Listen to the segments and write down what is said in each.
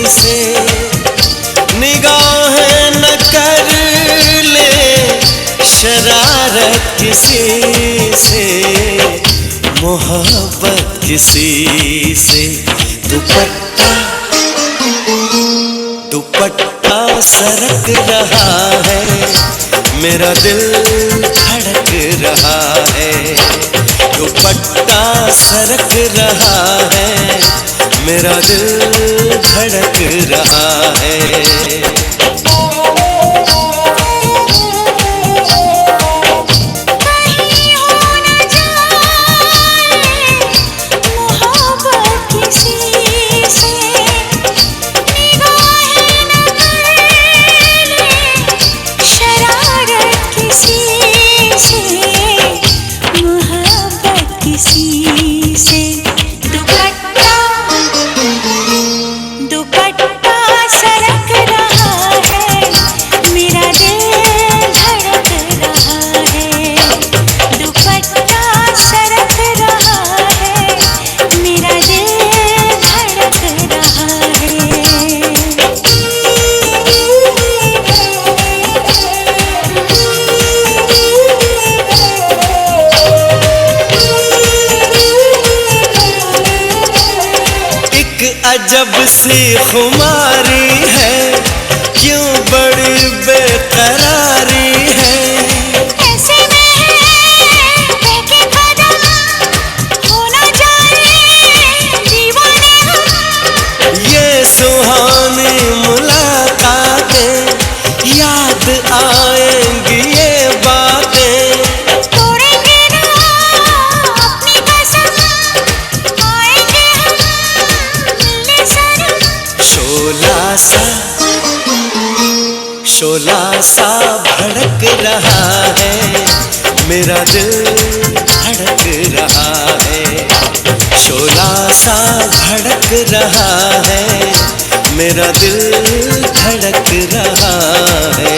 से, निगाहें न कर ले शरारत किसी से, मोहब्बत किसी से। दुपट्टा दुपट्टा सरक रहा है, मेरा दिल धड़क रहा है। दुपट्टा सरक रहा है, मेरा दिल धड़क रहा है। अजब सी खुमारी है, क्यों बड़ी बेकरारी है। ऐसे में है बहके कदम, होना जाए दीवाने हम। ये सुहानी मुलाकातें, याद आएंगी ये बातें। तोड़ेंगे ना अपनी कसम, आएंगे हम मिलने सनम। शोला सा भड़क रहा है, मेरा दिल धड़क रहा है। शोला सा भड़क रहा है, मेरा दिल धड़क रहा है।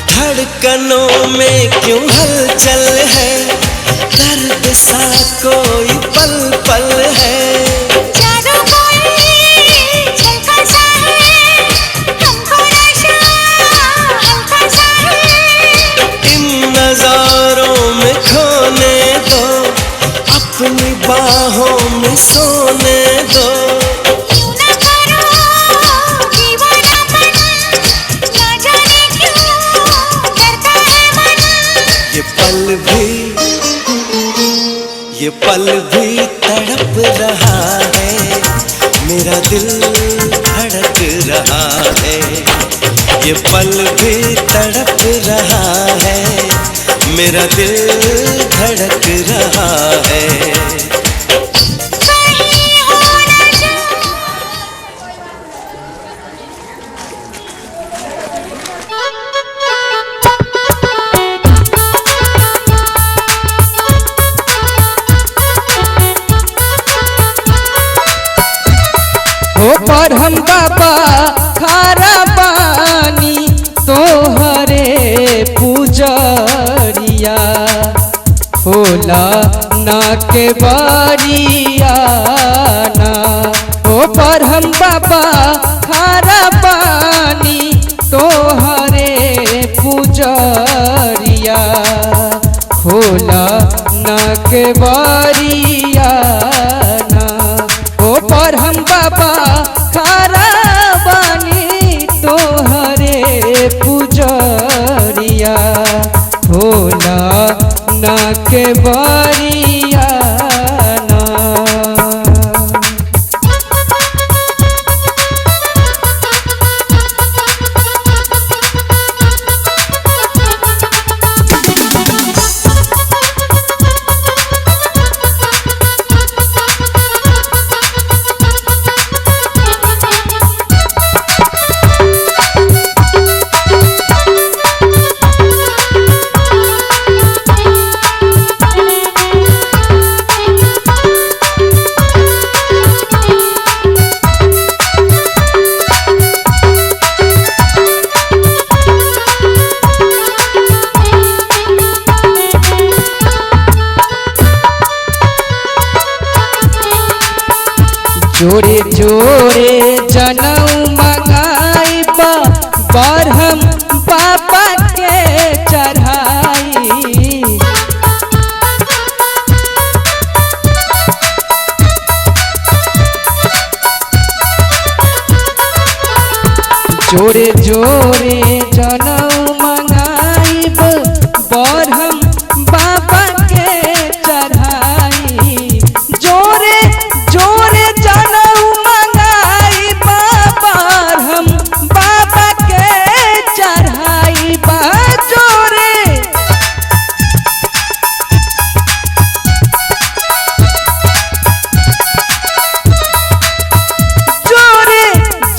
धड़कनों में क्यों हलचल है, दर्द सा कोई पल पल है। जादू कोई झलका सा है, हमको नशा हल्का सा है। इन नजारों में खोने दो, अपनी बाहों में सोने दो। यूं ना करो दीवानापन, ना जाने क्यों डरता है मन। ये पल भी तड़प रहा है, मेरा दिल धड़क रहा है। ये पल भी तड़प रहा है, मेरा दिल धड़क रहा है। कहीं हो ना जाए। हो पर हम बाबा खारा पानी तोहरे पूजरिया, होला ना के बारिया ना। हो पर हम बाबा खारा पानी तोहरे पूजरिया, होला ना के बारिया ना। हो पर हम बाबा खारा बानी तोहरे पूजरिया, होला ना के बारिया ना। जोरे जनऊ मंगाई बरहम बाबा के चढ़ाई। जोरे जोरे जनऊ मंगाई बरहम बाबा के चढ़ाई। जोरे जोरे जनऊ मंगाई बरहम बाबा के चढ़ाई बा। जोरे जोरे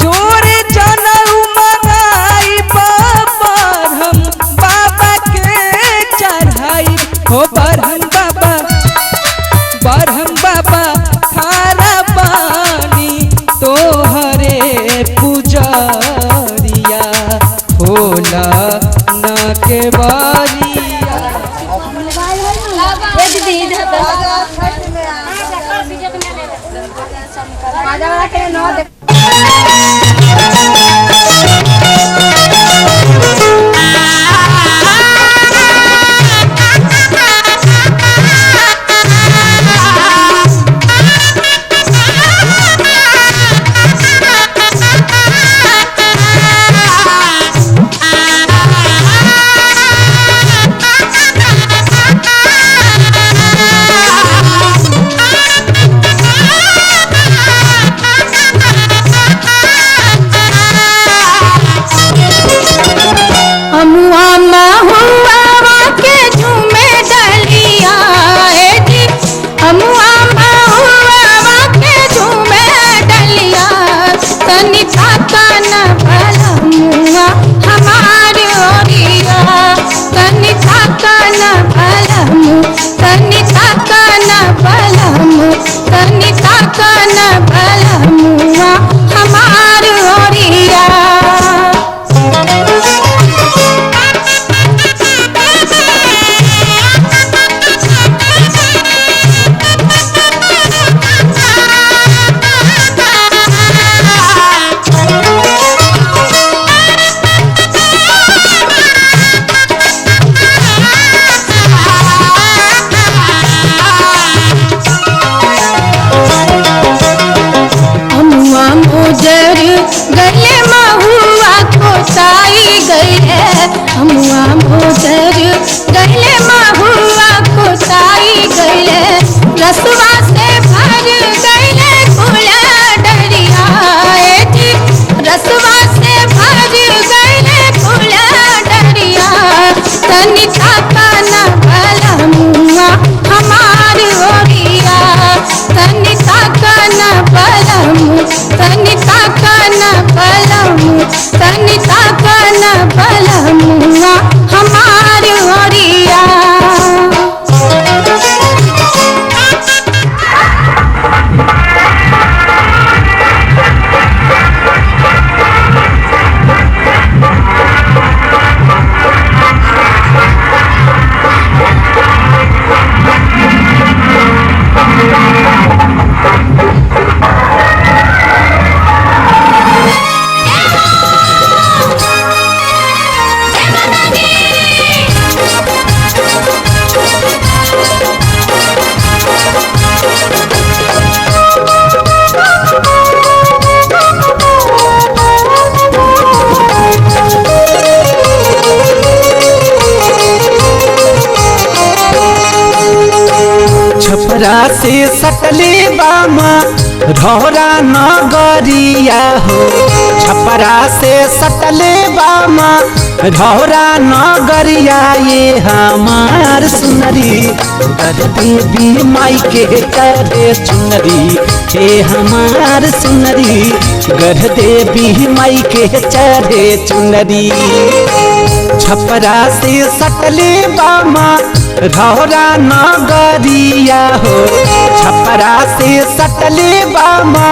जोरे जनऊ मंगाई बरहम बाबा के चढ़ाई। हो बरहम बाबा खारा पानी तोहरे पुजरिया होला ना के बारिया। हमुआ मोदर गले महुआ कोसाई गले रसवा से भर गले फूला डरिया। रसवा से भर गले फूला डरिया। तनि ताकन भला मुआ हमार ओरिया। तनि ताकन भला मु तनि ताकन भला मु तनि ताकन भला मुआ हमार ओरिया। छपरा से सटले बामा ढोरा नगरिया हो। छपरा से सटले बामा ढोरा नगरिया ये हमार सुनरी कर देवी माई के करे चुनरी। हे हमार सुनरी गढ़ देवी माई के चढ़े चुनरी। छपरा से सटले बामा ढोरा नगरिया हो। छपरा से सटले बामा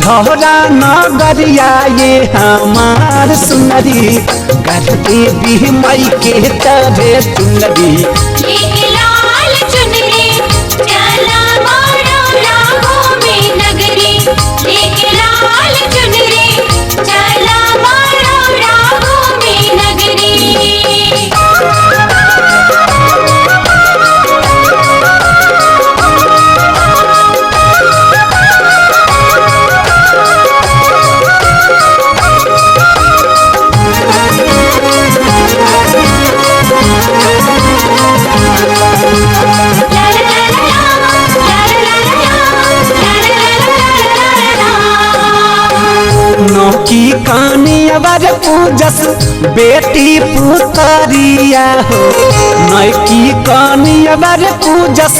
ढोरा नगरिया ये हमार सुनरी गढ़ देवी माई के चढ़े चुनरी। लाल चुनरी चला मोड़ो लाखों में नगरी। कनियवर पूजस बेटी पुतरिया हो नैकी कनियवर पूजस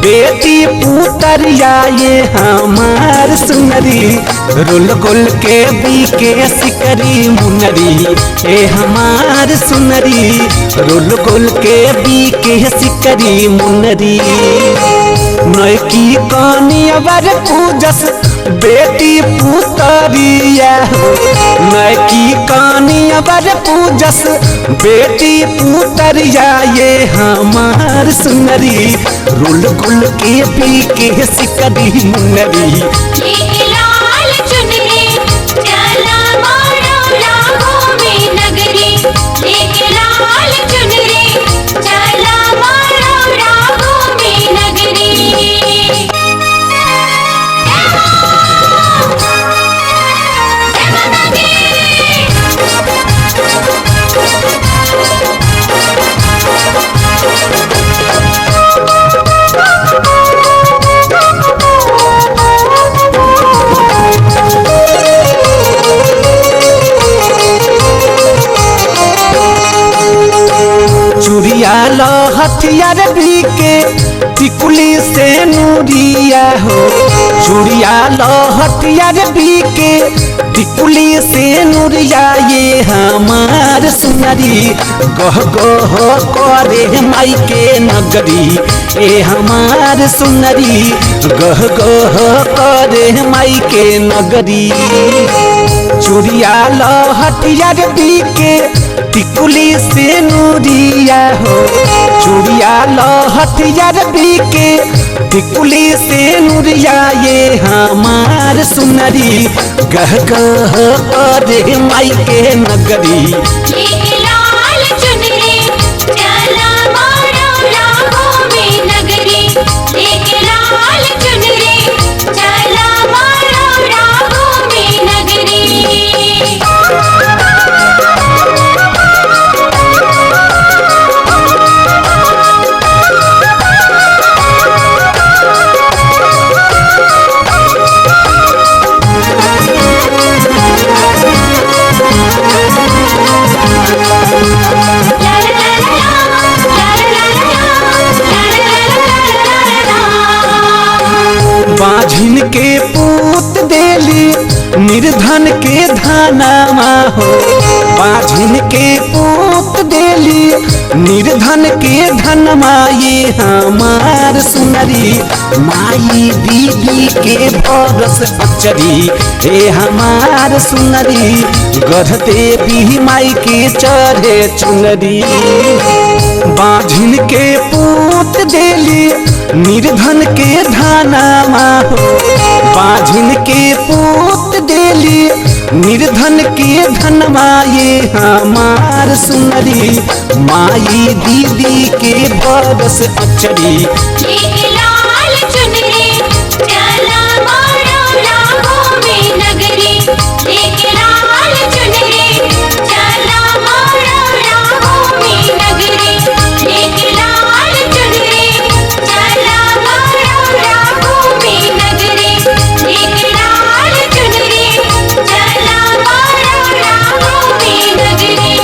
बेटी पुतरिया ये हमार सुनरी रुल गुल के बीके सिकरी मुनरी ए हमार सुनरी रुल गुल के बीके सिकरी मुनरी नैकी कनियवर पूजस बेटी पुतरिया हो नैकी कनियवर पूजस बेटी पुतरिया ये हमार सुनरी रुल गुल के बीके सिकरी मुनरी लेके लाल चुनरी चला मारो राहों में नगरी लेके लाल चुनरी चला मारो राहों में नगरी चूड़िया लो हथियार बीके टिकुली से नूरिया हो चूड़िया लो हथियार बीके टिकुली से नूरिया ये हमार सुनरी गह गह करे माई के नगरी ए हमार सुनरी गह गह करे माई के नगरी चूड़िया लो हथियार बीके टिकुली से नूरिया हो चूड़िया लो हथियार बीके टिकुली से नूरिया ये हमार सुनरी गह गह करे माई के नगरी लेके लाल चुनरी चला मारो राहों में नगरी लेके लाल चुनरी चला मारो राहों में नगरी बाझिन के पूत देली निर्धन के धनमा हो बाझिन के पूत देली निर्धन के धनमा ये हमार सुनरी माई दीदी के भरस अचरी ए हमार सुनरी गढ़ देवी माई के चढ़े चुनरी बाझिन के पूत देली निर्धन के धनमा हो बाझिन के पूत देली निर्धन के धनमा ये हमार सुनरी माई दीदी के बरस अचरी लेके लाल चुनरी चला मारो राहों में नगरी लेके लाल चुनरी चला मारो राहों में नगरी लेके लाल चुनरी चला मारो राहों में नगरी लेके लाल चुनरी चला मारो राहों में नगरी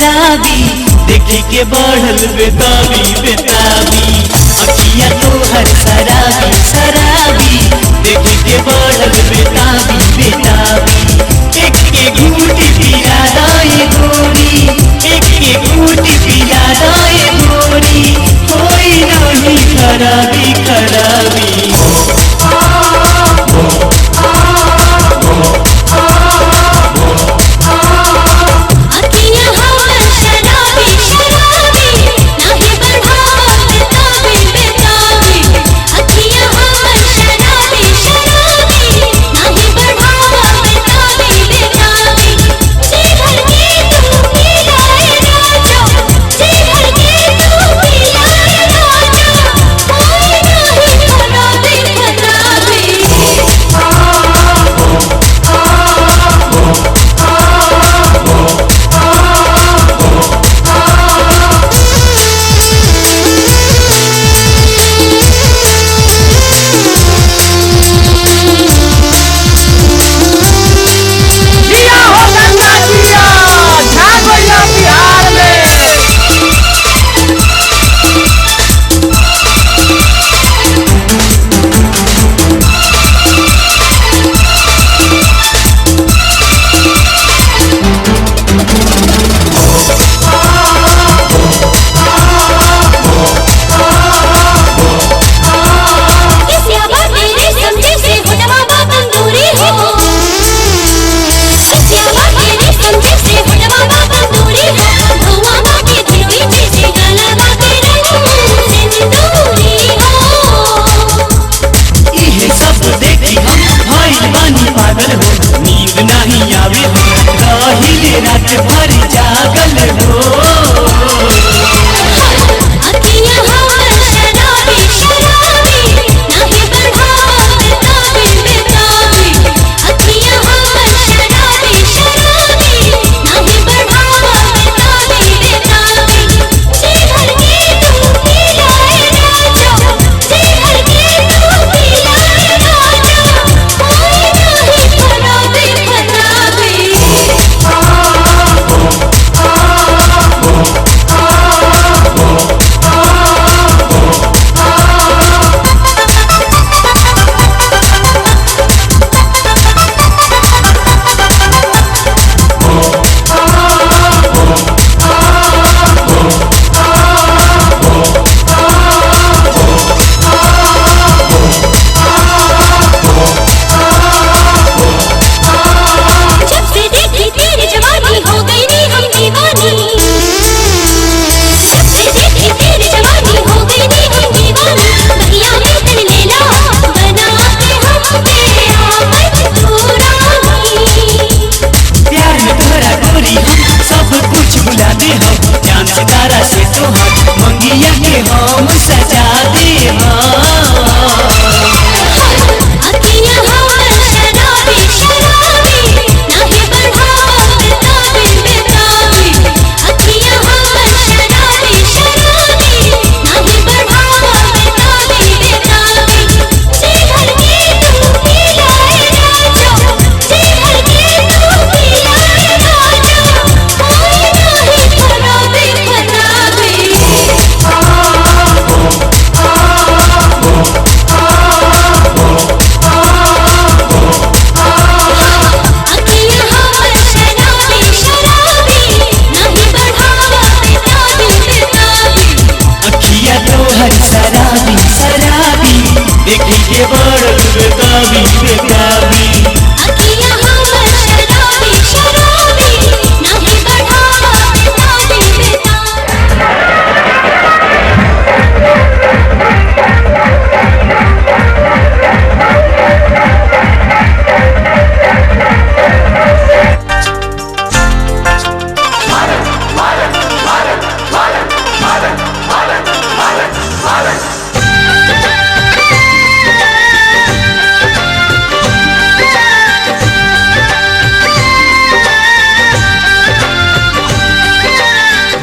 शराबी देखी के बढ़ल बेताबी बेताबी अखिया तोहर शराबी शराबी देखी के बढ़ल बेताबी बेताबी एक के घूटी पिया दाए गोरी एक के घूटी पिया दाए गोरी कोई नहीं खराबी खराबी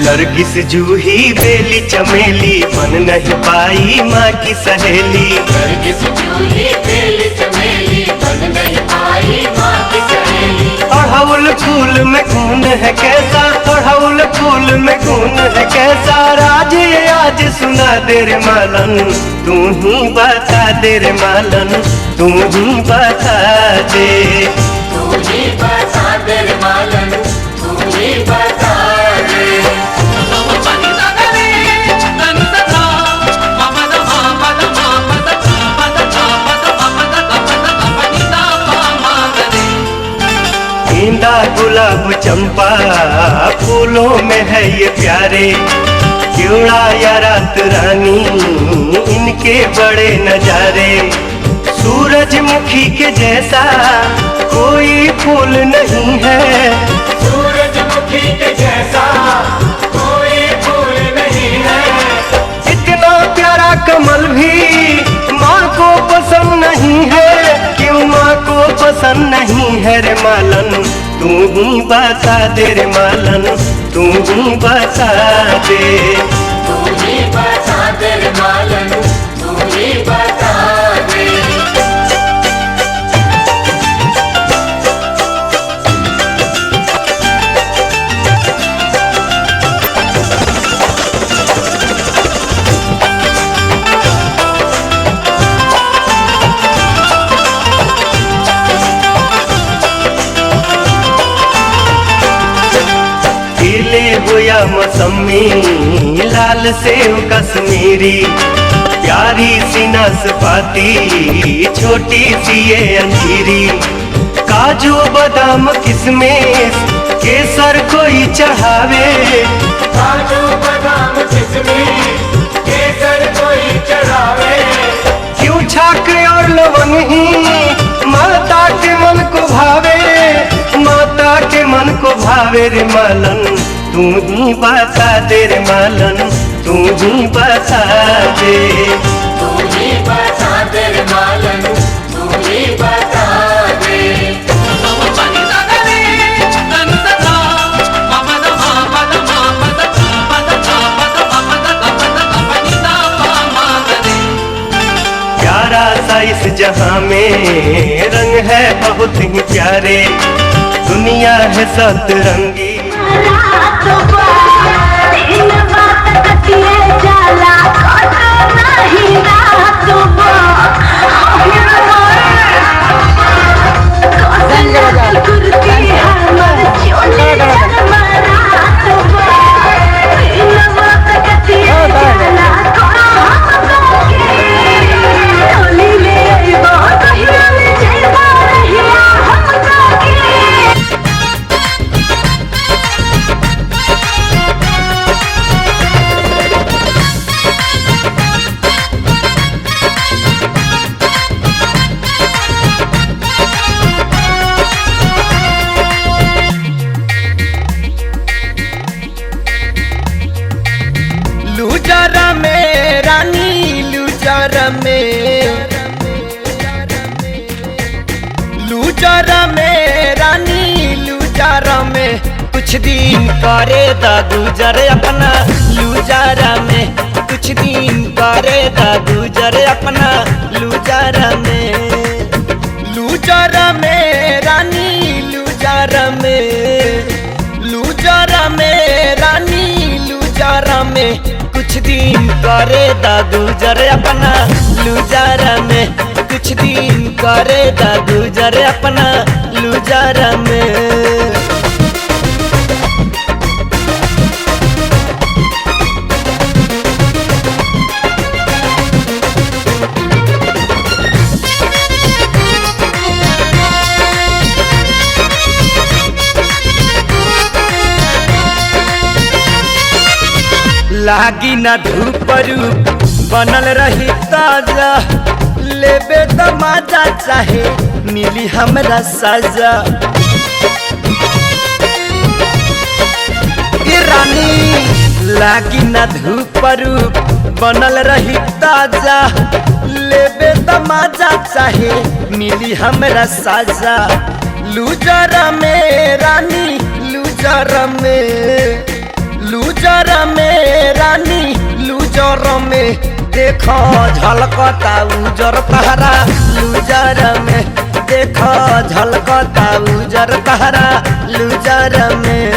नरगिस जूही बेली चमेली बन नहीं पाई माँ की सहेली। नरगिस जूही बेली चमेली बन नहीं पाई माँ की सहेली। अड़हुल फूल में खून है कैसा, अड़हुल फूल में गुण है कैसा राज ये आज सुना दे रे मालन, तू ही बता दे रे मालन, तू ही बता दे। तू ही बता दे रे मालन, तू ही बता दे। गेंदा गुलाब चंपा फूलों में है ये प्यारे, क्योड़ा या रात रानी इनके बड़े नजारे। सूरजमुखी के जैसा कोई फूल नहीं है, सूरजमुखी के जैसा कोई फूल नहीं है। इतना प्यारा कमल भी माँ को पसंद नहीं है, क्यों माँ को पसंद नहीं है रे मालन, तू ही बता दे रे मालन, तू ही बता दे। तू ही बता दे रे मालन, तू ही बता दे। केले हो या मौसमी लाल सेव कश्मीरी, प्यारी सी नाशपाती छोटी सी ये अंजीरी। काजू बादाम किशमिश केसर कोई चढ़ावे, काजू बादाम किशमिश केसर कोई चढ़ावे। क्यों छाक और लवंग ही माता के मन को भावे, माता के मन को भावे रे मालन, तू ही बता दे रे मालन, तू ही बता दे। तू ही बता दे रे मालन, तू ही बता दे। प्यारा सा इस जहां में रंग है बहुत ही प्यारे, दुनिया है सतरंगी। लूजरा में रानी लूजरा में, लूजरा में रानी लूजरा में, कुछ दिन करे दा गुजर अपना लूजरा में, कुछ दिन करे दा गुजर अपना लूजरा में। लूजरा में रानी लूजरा में, लूजरा में रानी लूजरा में, कुछ दिन करे दा गुजर अपना लूजरा में, कुछ दिन करे दा गुजर अपना लूजरा में। लागी ना धूप रूप बनल रही ताजा, लेबे त मजा चाहे मिली हमरा सजा। ए रानी लागी ना धूप रूप बनल रही ताजा, लेबे त मजा चाहे मिली हमरा सजा। लूजरा में रानी लूजरा में, लूजरा में रानी लूजरा में, देखो झलकता उजर तहरा लूजरा में, देखो झलकता उजर तहरा लूजरा में।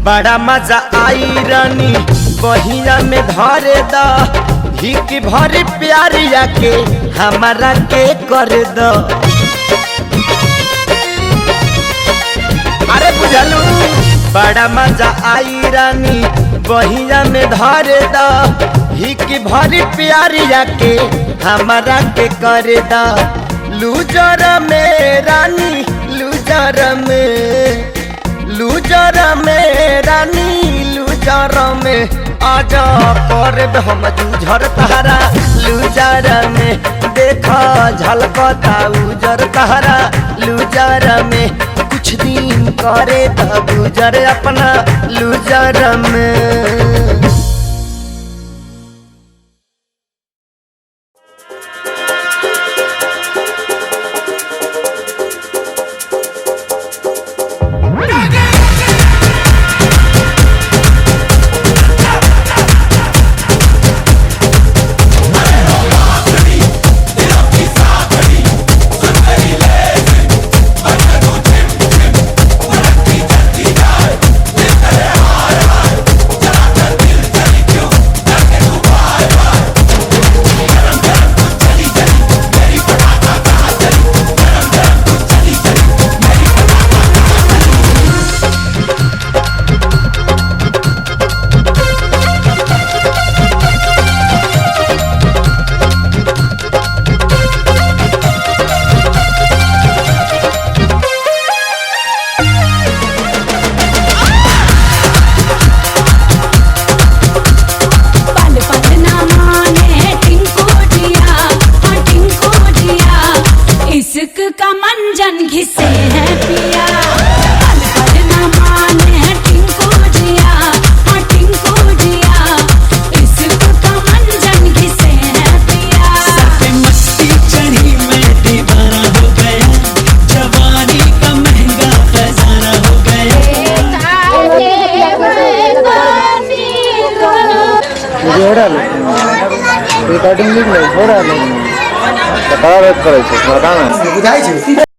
बड़ा मजा आई रानी बहिया में धरे द हिक भरी प्यारिया के हमारा के कर द। अरे बुझलू बड़ा मजा आई रानी बहिया में धरे द हिक भरी प्यारिया के हमारा के कर द। लूजर में रानी लूजर में रानी लूजर में आजा कर हम जूझर तहरा लूजर में देखा झलकता उजर तहरा लूजर में कुछ दिन करे त गुजर अपना लूजर में। रिकॉर्डिंग लिख लो, हो रहा है। बता करे छै, बताना बुझाई छै।